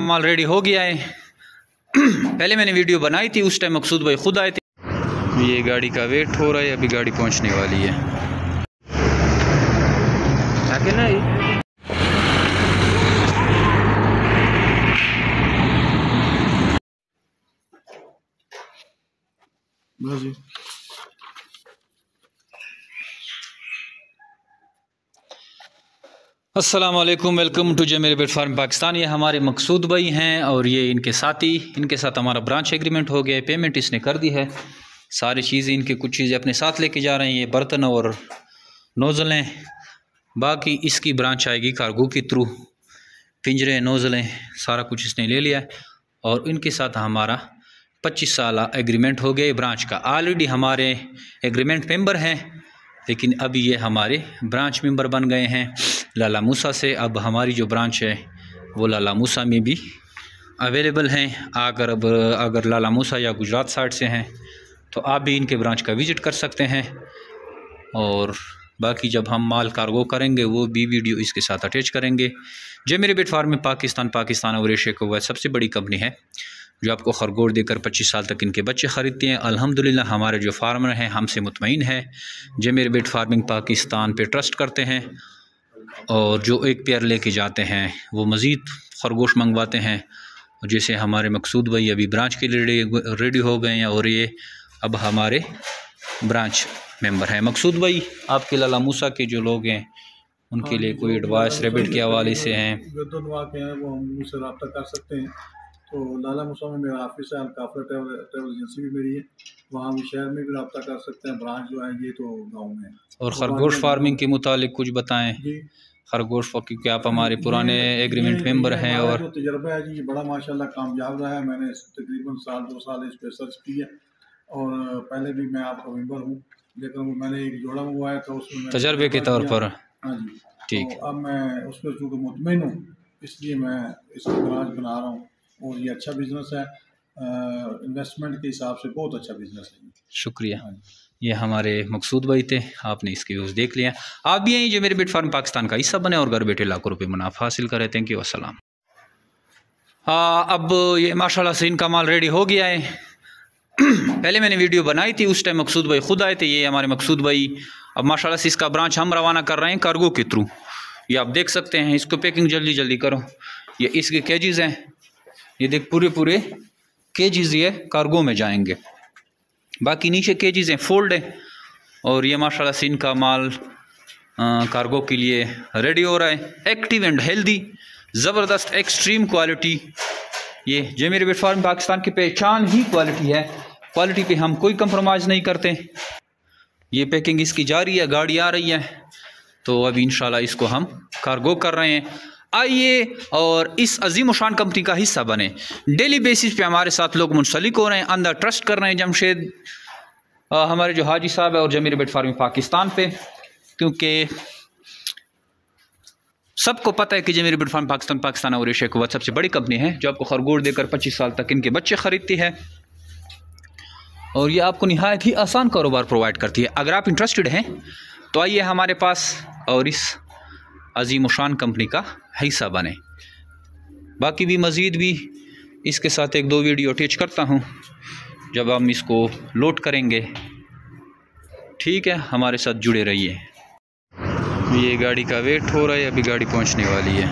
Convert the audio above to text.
माल ready हो गया है। पहले मैंने वीडियो बनाई थी, उस टाइम मकसूद भाई खुद आए थे। ये गाड़ी का वेट हो रहा है, अभी गाड़ी पहुंचने वाली है। अस्सलामुअलैकुम, वेलकम टू जमीर बेट फार्म पाकिस्तान। ये हमारे मकसूद भाई हैं और ये इनके साथी, इनके साथ हमारा ब्रांच एग्रीमेंट हो गया है। पेमेंट इसने कर दी है, सारी चीज़ें इनकी, कुछ चीज़ें अपने साथ लेके जा रहे हैं। ये बर्तन और नोज़लें, बाकी इसकी ब्रांच आएगी कार्गो के थ्रू। पिंजरे, नोज़लें, सारा कुछ इसने ले लिया है। और इनके साथ हमारा 25 साल एग्रीमेंट हो गया ब्रांच का। ऑलरेडी हमारे एग्रीमेंट मेंबर हैं, लेकिन अभी ये हमारे ब्रांच मेंबर बन गए हैं लाला मूसा से। अब हमारी जो ब्रांच है वो लाला मूसा में भी अवेलेबल हैं। अगर लाला मूसा या गुजरात साइड से हैं तो आप भी इनके ब्रांच का विज़िट कर सकते हैं। और बाकी जब हम माल कार्गो करेंगे वो भी वीडियो इसके साथ अटैच करेंगे। जमीर बेट फार्म में पाकिस्तान और एशिया को वह सबसे बड़ी कंपनी है जो आपको खरगोश देकर 25 साल तक इनके बच्चे ख़रीदते हैं। अल्हम्दुलिल्लाह हमारे जो फार्मर हैं हमसे मुतमईन है, जमीर बेट फार्मिंग पाकिस्तान पे ट्रस्ट करते हैं। और जो एक पेयर लेके जाते हैं वो मज़ीद खरगोश मंगवाते हैं। जैसे हमारे मकसूद भाई अभी ब्रांच के लिए रेडी हो गए हैं और ये अब हमारे ब्रांच मेंबर हैं। मकसूद भाई, आपके लाला मूसा के जो लोग हैं उनके लिए कोई एडवाइस रेबिट के हवाले से हैं? जो दुआ के हैं वो हम मुझसे रब्ता कर सकते हैं। तो लाला मूसा में मेरा ऑफिस है, काफ़ी ट्रैवल एजेंसी भी मेरी है, वहाँ भी शहर में भी रब्ता कर सकते हैं। ब्रांच जो है ये तो गाँव में। और खरगोश फार्मिंग के मुतालिक कुछ बताएं जी। खरगोश, क्योंकि आप हमारे पुराने एग्रीमेंट मेंबर हैं और जो तजर्बा है जी बड़ा माशाल्लाह कामयाब रहा है। मैंने तकरीबन 2 साल इस पर सर्च किया और पहले भी मैं आपका मेंबर हूँ, लेकिन मैंने एक जोड़ा मंगवाया था उसमें तजर्बे के तौर पर। हाँ जी, ठीक। तो अब मैं उस पर चूँकि मुतमईन हूँ इसलिए मैं इसकी ब्रांच बना रहा हूँ। और ये अच्छा बिजनेस है, इन्वेस्टमेंट के हिसाब से बहुत अच्छा बिजनेस है। शुक्रिया। ये हमारे मकसूद भाई थे, आपने इसके व्यूज़ देख लिया। आप भी यहीं जमीर बेट फार्म पाकिस्तान का हिस्सा बने और घर बैठे लाखों रुपए मुनाफा हासिल करें। थैंक यू, अस्सलाम। अब ये माशाल्लाह से इनका माल रेडी हो गया है। पहले मैंने वीडियो बनाई थी, उस टाइम मकसूद भाई खुद आए थे। ये हमारे मकसूद भाई अब माशाल्लाह से इसका ब्रांच हम रवाना कर रहे हैं कार्गो के थ्रू। ये आप देख सकते हैं, इसको पैकिंग जल्दी जल्दी करो। ये इसके केजीज़ हैं, ये देख पूरे केजीज़ ये कार्गो में जाएंगे। बाकी नीचे केजीज़ हैं, फोल्ड है। और ये माशाल्लाह से इनका माल कार्गो के लिए रेडी हो रहा है। एक्टिव एंड हेल्दी, ज़बरदस्त एक्सट्रीम क्वालिटी। ये जमीर बेट फार्म पाकिस्तान की पहचान ही क्वालिटी है। क्वालिटी पे हम कोई कंप्रोमाइज़ नहीं करते। ये पैकिंग इसकी जारी है, गाड़ी आ रही है, तो अभी इंशाल्लाह इसको हम कार्गो कर रहे हैं। आइए और इस अजीम शान कंपनी का हिस्सा बने। डेली बेसिस पे हमारे साथ लोग मुंसलिक हो रहे हैं, अंदर ट्रस्ट कर रहे हैं जमशेद हमारे जो हाजी साहब है और जमीर बेट फार्मिंग पाकिस्तान पे, क्योंकि सबको पता है कि जमीर बेट फार्म पाकिस्तान और एशिया की सबसे बड़ी कंपनी है जो आपको खरगोश देकर 25 साल तक इनके बच्चे ख़रीदती है। और ये आपको निहायत ही आसान कारोबार प्रोवाइड करती है। अगर आप इंटरेस्टेड हैं तो आइए हमारे पास और इस अजीम शान कंपनी का हिस्सा बने। बाकी भी मज़ीद भी इसके साथ 1-2 वीडियो अटैच करता हूँ जब हम इसको लोड करेंगे। ठीक है, हमारे साथ जुड़े रहिए। ये गाड़ी का वेट हो रहा है, अभी गाड़ी पहुँचने वाली है।